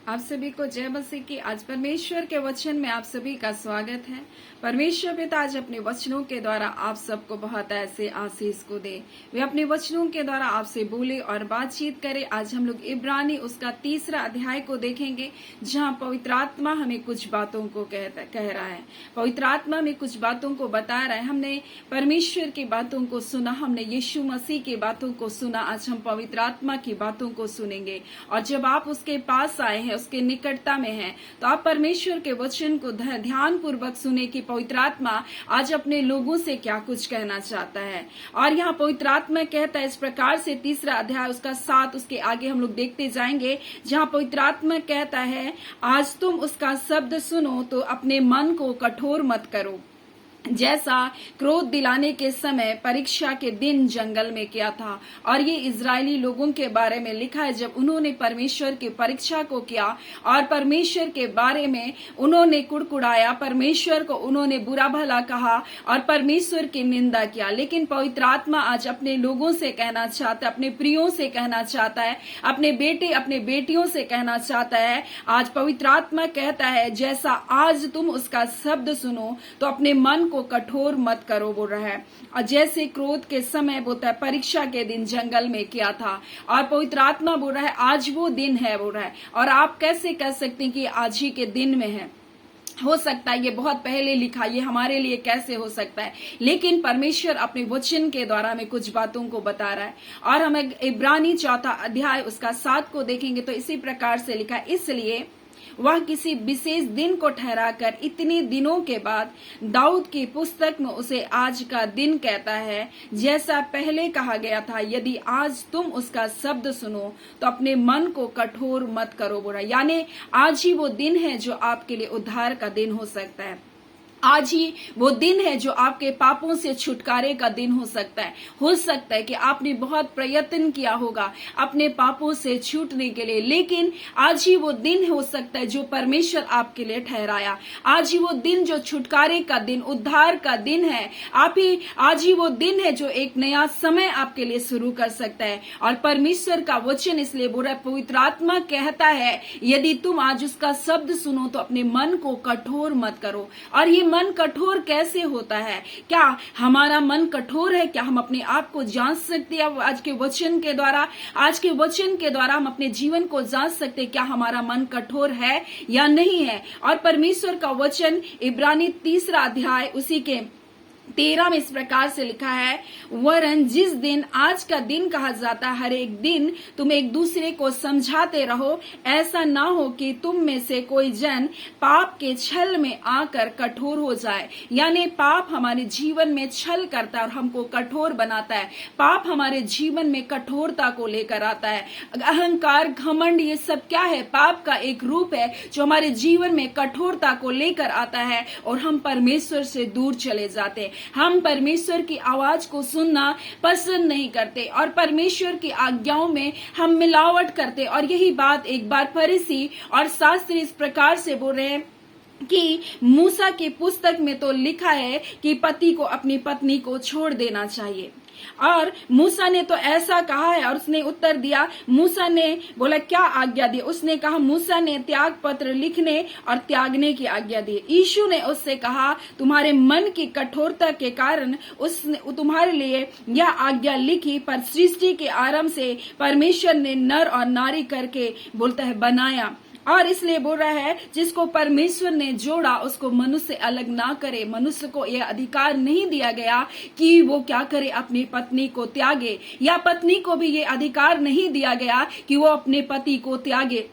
आप सभी को जय मसीह की। आज परमेश्वर के वचन में आप सभी का स्वागत है। परमेश्वर पिता आज अपने वचनों के द्वारा आप सबको बहुत ऐसे आशीष को दे। वे अपने वचनों के द्वारा आपसे बोले और बातचीत करे। आज हम लोग इब्रानी उसका 3 अध्याय को देखेंगे, जहां पवित्र आत्मा हमें कुछ बातों को कह रहा है। पवित्र आत्मा हमें कुछ बातों को बता रहा है। हमने परमेश्वर की बातों को सुना, हमने यीशु मसीह की बातों को सुना। आज हम पवित्र आत्मा की बातों को सुनेंगे। और जब आप उसके पास आए हैं, उसके निकटता में हैं, तो आप परमेश्वर के वचन को ध्यान पूर्वक सुने कि पवित्र आत्मा आज अपने लोगों से क्या कुछ कहना चाहता है। और यहाँ पवित्र आत्मा कहता है इस प्रकार से, 3 अध्याय उसका 7 उसके आगे हम लोग देखते जाएंगे, जहाँ पवित्र आत्मा कहता है आज तुम उसका शब्द सुनो तो अपने मन को कठोर मत करो, जैसा क्रोध दिलाने के समय परीक्षा के दिन जंगल में किया था। और ये इजरायली लोगों के बारे में लिखा है, जब उन्होंने परमेश्वर की परीक्षा को किया और परमेश्वर के बारे में उन्होंने कुड़कुड़ाया, परमेश्वर को उन्होंने बुरा भला कहा और परमेश्वर की निंदा किया। लेकिन पवित्र आत्मा आज अपने लोगों से कहना चाहता है, अपने प्रियों से कहना चाहता है, अपने बेटे अपने बेटियों से कहना चाहता है। आज पवित्र आत्मा कहता है जैसा आज तुम उसका शब्द सुनो तो अपने मन को कठोर मत करो, बोल रहा है। और जैसे क्रोध के समय बोलता है परीक्षा के दिन जंगल में किया था। और पवित्र आत्मा बोल रहा है आज वो दिन है, बोल रहा है। और आप कैसे कह सकते हैं कि आज ही के दिन में है? हो सकता है ये बहुत पहले लिखा, ये हमारे लिए कैसे हो सकता है? लेकिन परमेश्वर अपने वचन के द्वारा हमें कुछ बातों को बता रहा है। और हम इब्रानी 4 अध्याय उसका 7 को देखेंगे तो इसी प्रकार से लिखा है, इसलिए वह किसी विशेष दिन को ठहराकर इतने दिनों के बाद दाऊद की पुस्तक में उसे आज का दिन कहता है, जैसा पहले कहा गया था, यदि आज तुम उसका शब्द सुनो तो अपने मन को कठोर मत करो, बोला। यानी आज ही वो दिन है जो आपके लिए उद्धार का दिन हो सकता है। आज ही वो दिन है जो आपके पापों से छुटकारे का दिन हो सकता है। हो सकता है कि आपने बहुत प्रयत्न किया होगा अपने पापों से छूटने के लिए, लेकिन आज ही वो दिन हो सकता है जो परमेश्वर आपके लिए ठहराया। आज ही वो दिन जो छुटकारे का दिन, उद्धार का दिन है। आज ही वो दिन है जो एक नया समय आपके लिए शुरू कर सकता है। और परमेश्वर का वचन इसलिए बोल रहा है, पवित्र आत्मा कहता है यदि तुम आज उसका शब्द सुनो तो अपने मन को कठोर मत करो। और ये मन कठोर कैसे होता है? क्या हमारा मन कठोर है? क्या हम अपने आप को जांच सकते हैं आज के वचन के द्वारा? आज के वचन के द्वारा हम अपने जीवन को जांच सकते हैं क्या हमारा मन कठोर है या नहीं है? और परमेश्वर का वचन इब्रानी 3 अध्याय उसी के 13 में इस प्रकार से लिखा है, वरन जिस दिन आज का दिन कहा जाता है, हर एक दिन तुम एक दूसरे को समझाते रहो, ऐसा ना हो कि तुम में से कोई जन पाप के छल में आकर कठोर हो जाए। यानी पाप हमारे जीवन में छल करता है और हमको कठोर बनाता है। पाप हमारे जीवन में कठोरता को लेकर आता है। अहंकार, घमंड, ये सब क्या है? पाप का एक रूप है जो हमारे जीवन में कठोरता को लेकर आता है और हम परमेश्वर से दूर चले जाते हैं। हम परमेश्वर की आवाज को सुनना पसंद नहीं करते और परमेश्वर की आज्ञाओं में हम मिलावट करते। और यही बात एक बार फरीसी और शास्त्री इस प्रकार से बोल रहे हैं कि मूसा की पुस्तक में तो लिखा है कि पति को अपनी पत्नी को छोड़ देना चाहिए। और मूसा ने तो ऐसा कहा है। और उसने उत्तर दिया, मूसा ने बोला क्या आज्ञा दी? उसने कहा मूसा ने त्याग पत्र लिखने और त्यागने की आज्ञा दी। यीशु ने उससे कहा तुम्हारे मन की कठोरता के कारण उसने तुम्हारे लिए यह आज्ञा लिखी, पर सृष्टि के आरंभ से परमेश्वर ने नर और नारी करके बोलता है बनाया। और इसलिए बोल रहा है जिसको परमेश्वर ने जोड़ा उसको मनुष्य अलग ना करे। मनुष्य को यह अधिकार नहीं दिया गया कि वो क्या करे, अपनी पत्नी को त्यागे, या पत्नी को भी ये अधिकार नहीं दिया गया कि वो अपने पति को त्यागे।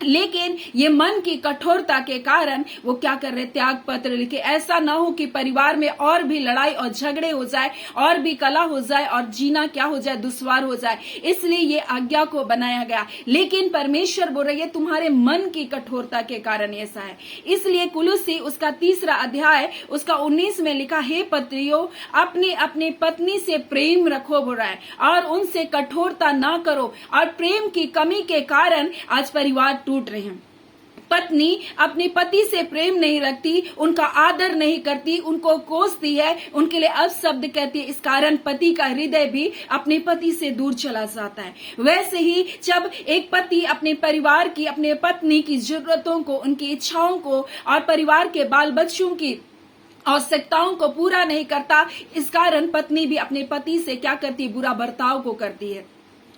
लेकिन ये मन की कठोरता के कारण वो क्या कर रहे, त्याग पत्र लिखे। ऐसा ना हो कि परिवार में और भी लड़ाई और झगड़े हो जाए और भी कलह हो जाए और जीना क्या हो जाए, दुश्वार हो जाए। इसलिए ये आज्ञा को बनाया गया। लेकिन परमेश्वर बोल रहे तुम्हारे मन की कठोरता के कारण ऐसा है। इसलिए कुलुसी उसका 3 अध्याय उसका 19 में लिखा, हे पत्नियों अपनी अपनी पत्नी से प्रेम रखो, बोल रहा है, और उनसे कठोरता ना करो। और प्रेम की कमी के कारण आज परिवार टूट रहे हैं। पत्नी अपने पति से प्रेम नहीं रखती, उनका आदर नहीं करती, उनको कोसती है, उनके लिए अपशब्द कहती है, इस कारण पति का हृदय भी अपने पति से दूर चला जाता है। वैसे ही जब एक पति अपने परिवार की, अपने पत्नी की जरूरतों को, उनकी इच्छाओं को और परिवार के बाल बच्चों की आवश्यकताओं को पूरा नहीं करता, इस कारण पत्नी भी अपने पति से क्या करती है, बुरा बर्ताव को करती है।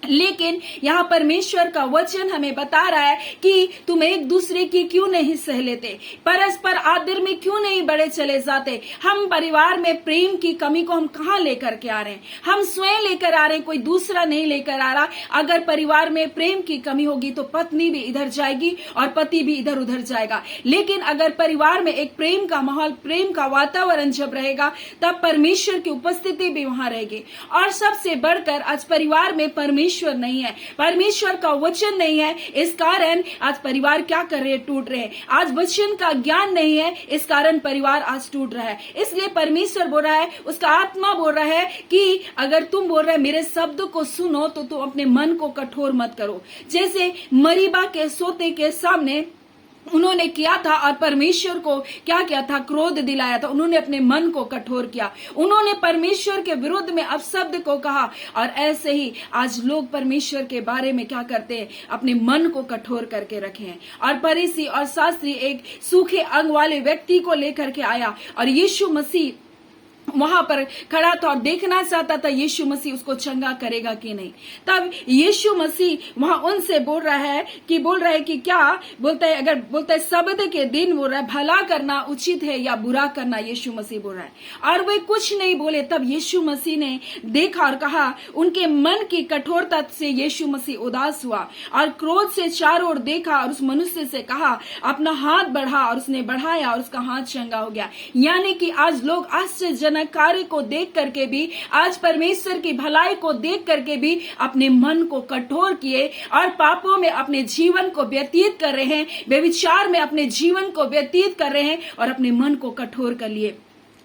लेकिन यहाँ परमेश्वर का वचन हमें बता रहा है कि तुम एक दूसरे की क्यों नहीं सह लेते, परस्पर आदर में क्यों नहीं बढ़े चले जाते। हम परिवार में प्रेम की कमी को हम कहाँ लेकर के आ रहे हैं, हम स्वयं लेकर आ रहे हैं, कोई दूसरा नहीं लेकर आ रहा। अगर परिवार में प्रेम की कमी होगी तो पत्नी भी इधर जाएगी और पति भी इधर उधर जाएगा। लेकिन अगर परिवार में एक प्रेम का माहौल, प्रेम का वातावरण जब रहेगा, तब परमेश्वर की उपस्थिति भी वहां रहेगी। और सबसे बढ़कर आज परिवार में परमेश्वर नहीं है, परमेश्वर का वचन नहीं है, इस कारण आज परिवार क्या कर रहे हैं, टूट रहे हैं। आज वचन का ज्ञान नहीं है, इस कारण परिवार आज टूट रहा है। इसलिए परमेश्वर बोल रहा है, उसका आत्मा बोल रहा है कि अगर तुम बोल रहे मेरे शब्द को सुनो तो तुम अपने मन को कठोर मत करो। जैसे मरीबा के सोते के सामने उन्होंने किया था और परमेश्वर को क्या किया था, क्रोध दिलाया था। उन्होंने अपने मन को कठोर किया, उन्होंने परमेश्वर के विरुद्ध में अपशब्द को कहा। और ऐसे ही आज लोग परमेश्वर के बारे में क्या करते हैं, अपने मन को कठोर करके रखे हैं। और फरीसी और शास्त्री एक सूखे अंग वाले व्यक्ति को लेकर के आया और यीशु मसीह वहां पर खड़ा था और देखना चाहता था यीशु मसीह उसको चंगा करेगा कि नहीं। तब यीशु मसीह वहां उनसे बोल रहा है कि क्या बोलता है, अगर बोलता है शब्द के दिन बोल रहा है भला करना उचित है या बुरा करना, यीशु मसीह बोल रहा है। और वे कुछ नहीं बोले। तब यीशु मसीह ने देखा और कहा, उनके मन की कठोरता से यीशु मसीह उदास हुआ और क्रोध से चारों ओर देखा और उस मनुष्य से कहा अपना हाथ बढ़ा, और उसने बढ़ाया और उसका हाथ चंगा हो गया। यानी कि आज लोग आश्चर्यजनक कार्य को देख करके भी, आज परमेश्वर की भलाई को देख करके भी अपने मन को कठोर किए और पापों में अपने जीवन को व्यतीत कर रहे हैं, व्यभिचार में अपने जीवन को व्यतीत कर रहे हैं और अपने मन को कठोर कर लिए।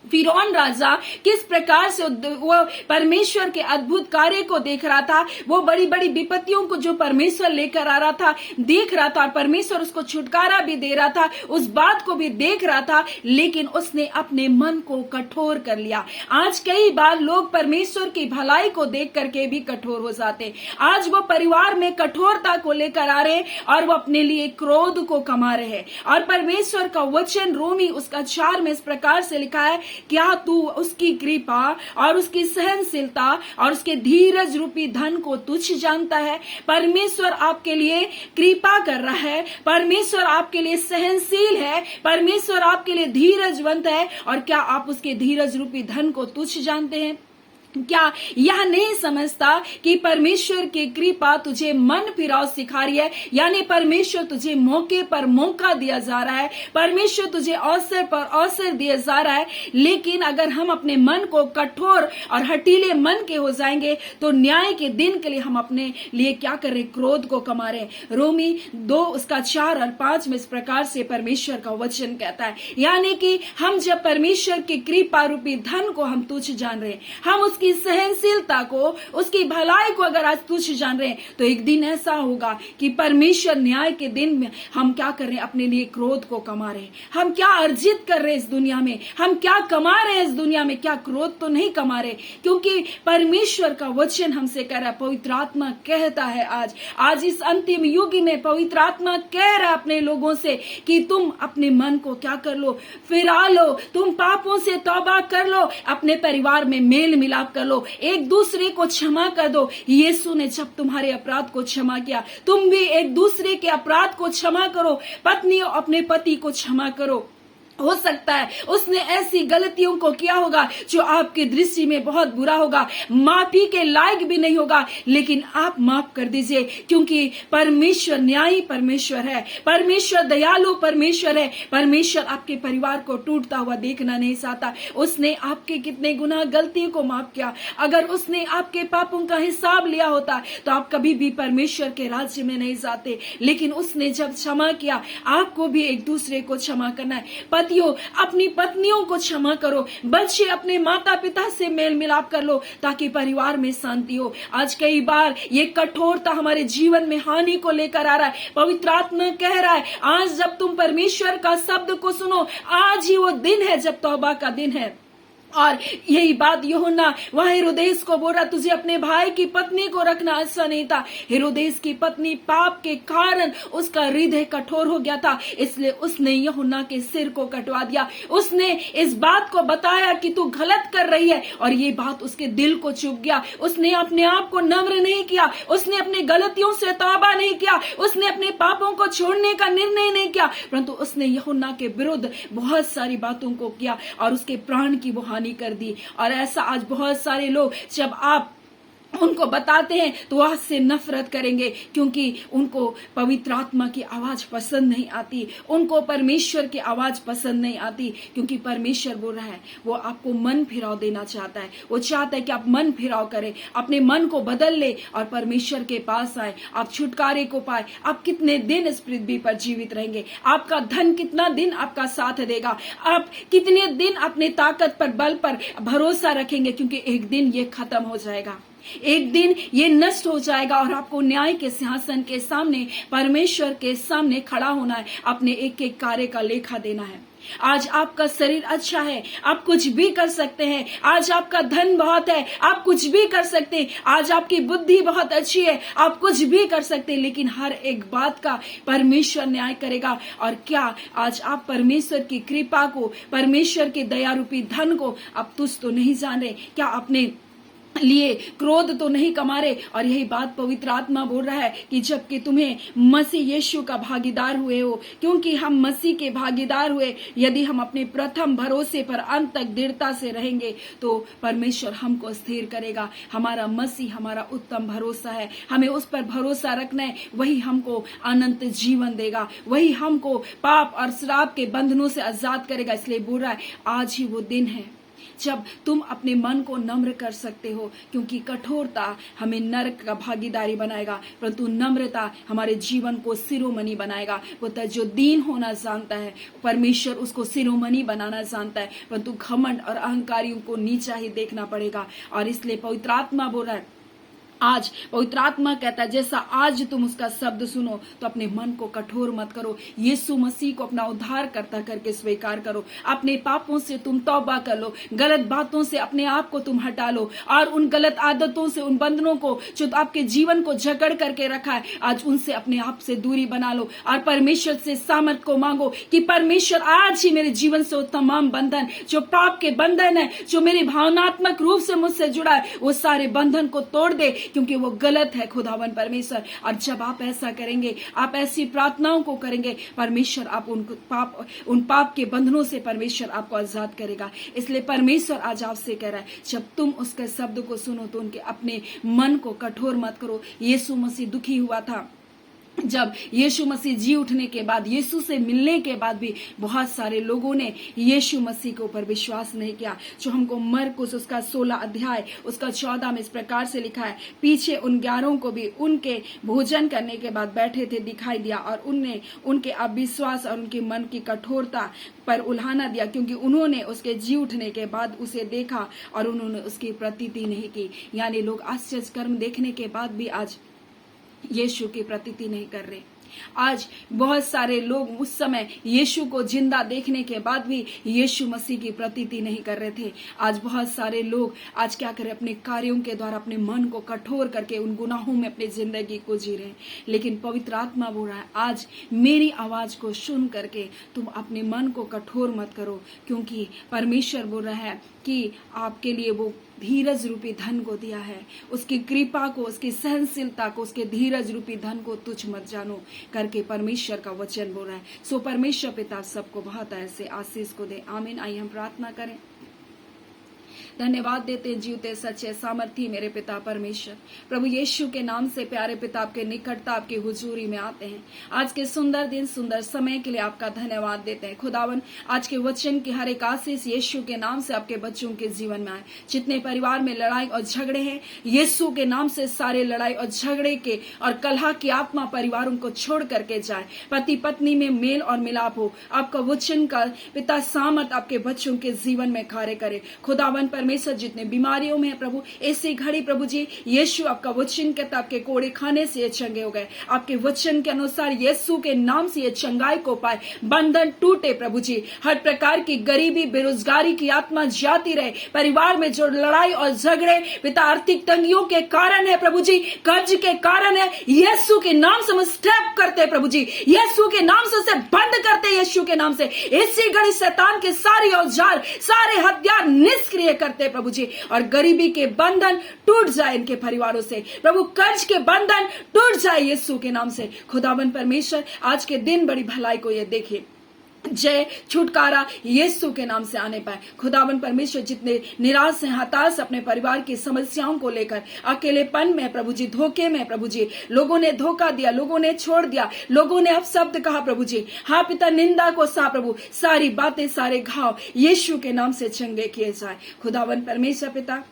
फिरौन राजा किस प्रकार से वो परमेश्वर के अद्भुत कार्य को देख रहा था, वो बड़ी बड़ी विपत्तियों को जो परमेश्वर लेकर आ रहा था देख रहा था और परमेश्वर उसको छुटकारा भी दे रहा था, उस बात को भी देख रहा था, लेकिन उसने अपने मन को कठोर कर लिया। आज कई बार लोग परमेश्वर की भलाई को देख करके भी कठोर हो जाते। आज वो परिवार में कठोरता को लेकर आ रहे और वो अपने लिए क्रोध को कमा रहे हैं। और परमेश्वर का वचन रोमी उसका 4 में इस प्रकार से लिखा है, क्या तू उसकी कृपा और उसकी सहनशीलता और उसके धीरज रूपी धन को तुच्छ जानता है। परमेश्वर आपके लिए कृपा कर रहा है, परमेश्वर आपके लिए सहनशील है, परमेश्वर आपके लिए धीरजवंत है। और क्या आप उसके धीरज रूपी धन को तुच्छ जानते हैं? क्या यह नहीं समझता कि परमेश्वर की कृपा तुझे मन फिराव सिखा रही है, यानी परमेश्वर तुझे मौके पर मौका दिया जा रहा है, परमेश्वर तुझे अवसर पर अवसर दिया जा रहा है। लेकिन अगर हम अपने मन को कठोर और हटीले मन के हो जाएंगे तो न्याय के दिन के लिए हम अपने लिए क्या कर रहे, क्रोध को कमा रहे। रोमी 2 उसका 4 और 5 में इस प्रकार से परमेश्वर का वचन कहता है, यानी कि हम जब परमेश्वर की कृपा रूपी धन को हम तुच्छ जान रहे हैं, हम उसकी सहनशीलता को, उसकी भलाई को अगर आज तुच्छ जान रहे हैं, तो एक दिन ऐसा होगा कि परमेश्वर न्याय के दिन में हम क्या कर रहे हैं, अपने लिए क्रोध को कमा रहे हैं। हम क्या अर्जित कर रहे हैं इस दुनिया में, हम क्या कमा रहे हैं इस दुनिया में, क्या क्रोध तो नहीं कमा रहे। क्योंकि परमेश्वर का वचन हमसे कह रहा है, पवित्र आत्मा कहता है आज इस अंतिम युग में पवित्र आत्मा कह रहा है अपने लोगों से कि तुम अपने मन को क्या कर लो, फिरा लो, तुम पापों से तौबा कर लो, अपने परिवार में मेल मिलाप कर लो, एक दूसरे को क्षमा कर दो। यीशु ने जब तुम्हारे अपराध को क्षमा किया, तुम भी एक दूसरे के अपराध को क्षमा करो। पत्नी अपने पति को क्षमा करो। हो सकता है उसने ऐसी गलतियों को किया होगा जो आपकी दृष्टि में बहुत बुरा होगा, माफी के लायक भी नहीं होगा, लेकिन आप माफ कर दीजिए, क्योंकि परमेश्वर न्यायी परमेश्वर है, परमेश्वर दयालु परमेश्वर है। परमेश्वर आपके परिवार को टूटता हुआ देखना नहीं चाहता। उसने आपके कितने गुनाह गलतियों को माफ किया। अगर उसने आपके पापों का हिसाब लिया होता तो आप कभी भी परमेश्वर के राज्य में नहीं जाते। लेकिन उसने जब क्षमा किया, आपको भी एक दूसरे को क्षमा करना है। पतियों अपनी पत्नियों को क्षमा करो, बच्चे अपने माता पिता से मेल मिलाप कर लो ताकि परिवार में शांति हो। आज कई बार ये कठोरता हमारे जीवन में हानि को लेकर आ रहा है। पवित्र आत्मा कह रहा है आज जब तुम परमेश्वर का शब्द को सुनो, आज ही वो दिन है जब तौबा का दिन है। और यही बात यूहन्ना वह हेरोदेस को बोल रहा, तुझे अपने भाई की पत्नी को रखना अच्छा नहीं था। हेरोदेस की पत्नी पाप के कारण उसका हृदय कठोर हो गया था, इसलिए उसने यूहन्ना के सिर को कटवा दिया। उसने इस बात को बताया कि तू गलत कर रही है, और ये बात उसके दिल को चुभ गया। उसने अपने आप को नम्र नहीं किया, उसने अपनी गलतियों से तौबा नहीं किया, उसने अपने पापों को छोड़ने का निर्णय नहीं किया, परंतु उसने यूहन्ना के विरुद्ध बहुत सारी बातों को किया और उसके प्राण की वो हानि कर दी। और ऐसा आज बहुत सारे लोग जब आप उनको बताते हैं तो वह से नफरत करेंगे, क्योंकि उनको पवित्र आत्मा की आवाज पसंद नहीं आती, उनको परमेश्वर की आवाज पसंद नहीं आती, क्योंकि परमेश्वर बोल रहा है वो आपको मन फिराव देना चाहता है। वो चाहता है कि आप मन फिराव करें, अपने मन को बदल ले और परमेश्वर के पास आए, आप छुटकारे को पाए। आप कितने दिन इस पृथ्वी पर जीवित रहेंगे, आपका धन कितना दिन आपका साथ देगा, आप कितने दिन अपने ताकत पर बल पर भरोसा रखेंगे, क्योंकि एक दिन ये खत्म हो जाएगा, एक दिन ये नष्ट हो जाएगा और आपको न्याय के सिंहासन के सामने, परमेश्वर के सामने खड़ा होना है, अपने एक एक कार्य का लेखा देना है। आज आपका शरीर अच्छा है, आप कुछ भी कर सकते हैं। आज आपका धन बहुत है, आप कुछ भी कर सकते हैं। आज आपकी बुद्धि बहुत अच्छी है, आप कुछ भी कर सकते हैं। लेकिन हर एक बात का परमेश्वर न्याय करेगा। और क्या आज आप परमेश्वर की कृपा को, परमेश्वर के दया रूपी धन को आप तुच्छ तो नहीं जान रहे? क्या अपने लिए क्रोध तो नहीं कमा रहे? और यही बात पवित्र आत्मा बोल रहा है कि जबकि तुम्हें मसीह यीशु का भागीदार हुए हो, क्योंकि हम मसीह के भागीदार हुए, यदि हम अपने प्रथम भरोसे पर अंत तक दृढ़ता से रहेंगे तो परमेश्वर हमको स्थिर करेगा। हमारा मसीह हमारा उत्तम भरोसा है, हमें उस पर भरोसा रखना है। वही हमको अनंत जीवन देगा, वही हमको पाप और श्राप के बंधनों से आजाद करेगा। इसलिए बोल रहा है आज ही वो दिन है जब तुम अपने मन को नम्र कर सकते हो, क्योंकि कठोरता हमें नरक का भागीदारी बनाएगा, परंतु नम्रता हमारे जीवन को शिरोमणि बनाएगा। वो जो दीन होना जानता है परमेश्वर उसको शिरोमणि बनाना जानता है, परंतु घमंड और अहंकारियों को नीचा ही देखना पड़ेगा। और इसलिए पवित्र आत्मा बोल रहा है आज, पवित्र आत्मा कहता है जैसा आज तुम उसका शब्द सुनो तो अपने मन को कठोर मत करो, यीशु मसीह को अपना उद्धारकर्ता करके स्वीकार करो। अपने पापों से तुम तौबा कर लो, गलत बातों से अपने आप को तुम हटा लो, और उन गलत आदतों से, उन बंधनों को जो आपके जीवन को जकड़ करके रखा है, आज उनसे अपने आप से दूरी बना लो और परमेश्वर से सामर्थ को मांगो कि परमेश्वर आज ही मेरे जीवन से वो तमाम बंधन, जो पाप के बंधन है, जो मेरे भावनात्मक रूप से मुझसे जुड़ा है, वो सारे बंधन को तोड़ दे, क्योंकि वो गलत है खुदावन परमेश्वर। और जब आप ऐसा करेंगे, आप ऐसी प्रार्थनाओं को करेंगे, परमेश्वर आप उन पाप के बंधनों से परमेश्वर आपको आजाद करेगा। इसलिए परमेश्वर आज आपसे कह रहा है जब तुम उसके शब्द को सुनो तो उनके अपने मन को कठोर मत करो। यीशु मसीह दुखी हुआ था जब यीशु मसीह जी उठने के बाद, यीशु से मिलने के बाद भी बहुत सारे लोगों ने यीशु मसीह के ऊपर विश्वास नहीं किया। जो हमको मरकुस उसका 16 अध्याय उसका 14 में इस प्रकार से लिखा है, पीछे उन 11 को भी उनके भोजन करने के बाद बैठे थे दिखाई दिया, और उनने उनके अविश्वास और उनके मन की कठोरता पर उल्हाना दिया, क्योंकि उन्होंने उसके जी उठने के बाद उसे देखा और उन्होंने उसकी प्रतीति नहीं की। यानी लोग आश्चर्य कर्म देखने के बाद भी आज यीशु की प्रतीति नहीं कर रहे। आज बहुत सारे लोग उस समय यीशु को जिंदा देखने के बाद भी यीशु मसीह की प्रतीति नहीं कर रहे थे। आज बहुत सारे लोग आज क्या करें, अपने कार्यों के द्वारा अपने मन को कठोर करके उन गुनाहों में अपनी जिंदगी को जी रहे हैं। लेकिन पवित्र आत्मा बोल रहा है आज मेरी आवाज को सुन करके तुम अपने मन को कठोर मत करो, क्योंकि परमेश्वर बोल रहा है कि आपके लिए वो धीरज रूपी धन को दिया है। उसकी कृपा को, उसकी सहनशीलता को, उसके धीरज रूपी धन को तुच्छ मत जानो करके परमेश्वर का वचन बोल रहा है। सो परमेश्वर पिता सबको बहुत ऐसे आशीष को दे। आमीन। आइए हम प्रार्थना करें। धन्यवाद देते हैं जीवते सच्चे सामर्थी मेरे पिता परमेश्वर। प्रभु यीशु के नाम से प्यारे पिता आपके निकटता आपकी हुजूरी में आते हैं। आज के सुंदर दिन सुंदर समय के लिए आपका धन्यवाद देते हैं खुदावन। आज के वचन की हर एक आशीष यीशु के नाम से आपके बच्चों के जीवन में आए। जितने परिवार में लड़ाई और झगड़े हैं, यीशु के नाम से सारे लड़ाई और झगड़े के और कलह की आत्मा परिवारों को छोड़ करके जाए। पति पत्नी में मेल और मिलाप हो। आपका वचन का पिता सामर्थ आपके बच्चों के जीवन में कार्य करे खुदावन परमेश्वर। जितने बीमारियों में है प्रभु, ऐसी घड़ी प्रभु जी यीशु आपका वचन कहता आपके कोड़े खाने से ये चंगे हो गए। आपके वचन के अनुसार यीशु के नाम से ये चंगाई को पाए, बंधन टूटे प्रभु जी। हर प्रकार की गरीबी बेरोजगारी की आत्मा जाती रहे। परिवार में जो लड़ाई और झगड़े पिता आर्थिक तंगियों के कारण है प्रभु जी, कर्ज के कारण है, यीशु के नाम से हम स्टेप करते हैं प्रभु जी। यीशु के नाम से उसे बंद करते हैं यीशु के नाम से। इसी घड़ी शैतान के सारे औजार सारे हथियार निष्क्रिय करते हैं प्रभु जी। और गरीबी के बंधन टूट जाए इनके परिवारों से प्रभु। कर्ज के बंधन टूट जाए यीशु के नाम से खुदावन परमेश्वर। आज के दिन बड़ी भलाई को ये देखिए, जय छुटकारा यीशु के नाम से आने पाए खुदावन परमेश्वर। जितने निराश हैं, हताश अपने परिवार की समस्याओं को लेकर, अकेलेपन में प्रभु जी, धोखे में प्रभु जी, लोगों ने धोखा दिया, लोगों ने छोड़ दिया, लोगों ने अपशब्द कहा प्रभु जी। हाँ पिता, निंदा को सा प्रभु, सारी बातें सारे घाव यीशु के नाम से चंगे किए जाए खुदावन परमेश्वर। पिता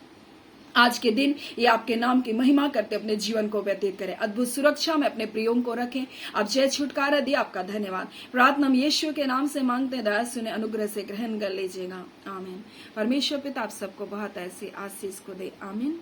आज के दिन ये आपके नाम की महिमा करते अपने जीवन को व्यतीत करें। अद्भुत सुरक्षा में अपने प्रियों को रखें। अब जय छुटकारा दिया, आपका धन्यवाद। प्रार्थना हम यीशु के नाम से मांगते हैं, दया सुने, अनुग्रह से ग्रहण कर लीजिएगा। आमीन। परमेश्वर पिता आप सबको बहुत ऐसी आशीष को दे। आमीन।